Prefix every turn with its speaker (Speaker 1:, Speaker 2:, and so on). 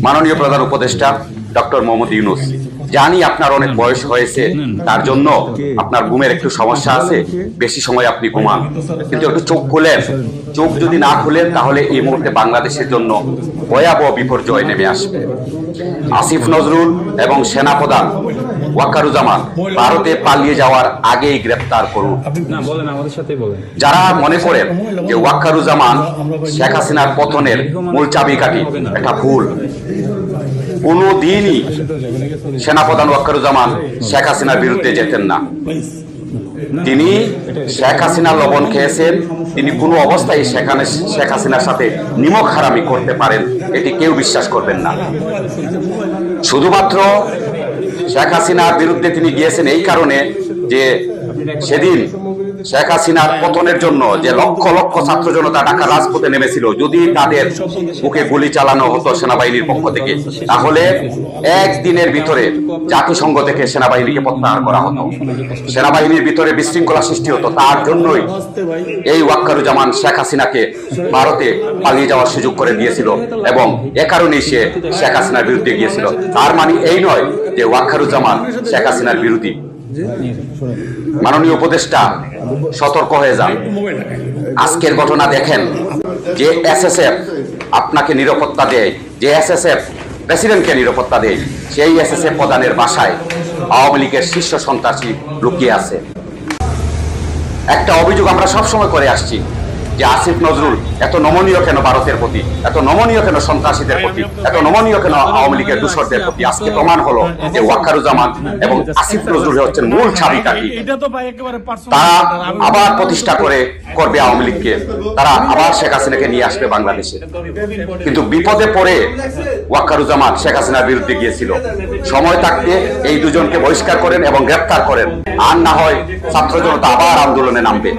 Speaker 1: মাননীয় প্রধান উপদেষ্টা ডক্টর মোহাম্মদ ইউনূস, জানি আপনার অনেক বয়স হয়েছে, তার জন্য আপনার ঘুমের একটু সমস্যা আছে, বেশি সময় আপনি ঘুমান, কিন্তু একটু চোখ খুলেন। চোখ যদি না খুলেন তাহলে এই মুহূর্তে বাংলাদেশের জন্য ভয়াবহ বিপর্যয় নেমে আসবে। আসিফ নজরুল এবং সেনাপ্রধান ওয়াকারুজ্জামান ভারতে পালিয়ে যাওয়ার আগেই গ্রেপ্তার করুন। যারা মনে করেন যে ওয়াকারুজ্জামান শেখ হাসিনার পতনের মূল চাবিকাঠি, এটা ভুল। কোনদিনই সেনাপ্রধান ওয়াকারুজ্জামান শেখ হাসিনার বিরুদ্ধে যেতেন না। তিনি শেখ হাসিনা লবণ খেয়েছেন, তিনি কোনো অবস্থায় শেখ হাসিনার সাথে নিমক হারামি করতে পারেন এটি কেউ বিশ্বাস করবেন না। শুধুমাত্র শেখ হাসিনার বিরুদ্ধে তিনি গিয়েছেন এই কারণে যে সেদিন শেখ হাসিনার পতনের জন্য যে লক্ষ লক্ষ ছাত্র জনতা ঢাকা রাজপথে নেমেছিল, যদি তাদের বুকে গুলি চালানো হতো সেনাবাহিনীর পক্ষ থেকে, তাহলে একদিনের ভিতরে জাতিসংঘ থেকে সেনাবাহিনীকে প্রত্যাহার করা হতো, সেনাবাহিনীর ভিতরে বিশৃঙ্খলা সৃষ্টি হতো। তার জন্যই এই ওয়াকারুজ্জামান শেখ হাসিনাকে ভারতে পালিয়ে যাওয়ার সুযোগ করে দিয়েছিল এবং এ কারণেই সে শেখ হাসিনার বিরুদ্ধে গিয়েছিল। তার মানে এই নয় যে ওয়াকারুজ্জামান শেখ হাসিনার বিরোধী। মাননীয় উপদেষ্টা, সতর্ক হয়ে যান। আজকের ঘটনা দেখেন, যে এসএসএফ আপনাকে নিরাপত্তা দেয়, যে এসএসএফ প্রেসিডেন্টকে নিরাপত্তা দেয়, সেই এসএসএফ প্রধানের বাসায় আওয়ামী লীগের শীর্ষ সন্ত্রাসী লুকিয়ে আছে। একটা অভিযোগ আমরা সবসময় করে আসছি যে আসিফ নজরুল এত নমনীয় কেন ভারতের প্রতি, এত নমনীয় কেন সন্ত্রাসীদের প্রতি, এত নমনীয় কেন আওয়ামী লীগের দূষরদের প্রতি। আজকে প্রমাণ হলো যে ওয়াকারুজ্জামান এবং আসিফ নজরুল হচ্ছেন মূল চাবিকাঠি। তারা আবার প্রতিষ্ঠা করবে আওয়ামী লীগকে, তারা আবার শেখ হাসিনাকে নিয়ে আসবে বাংলাদেশে। কিন্তু বিপদে পড়ে ওয়াকারুজ্জামান শেখ হাসিনার বিরুদ্ধে গিয়েছিল। সময় থাকতে এই দুজনকে বহিষ্কার করেন এবং গ্রেপ্তার করেন, আর না হয় ছাত্র জনতা আবার আন্দোলনে নামবে।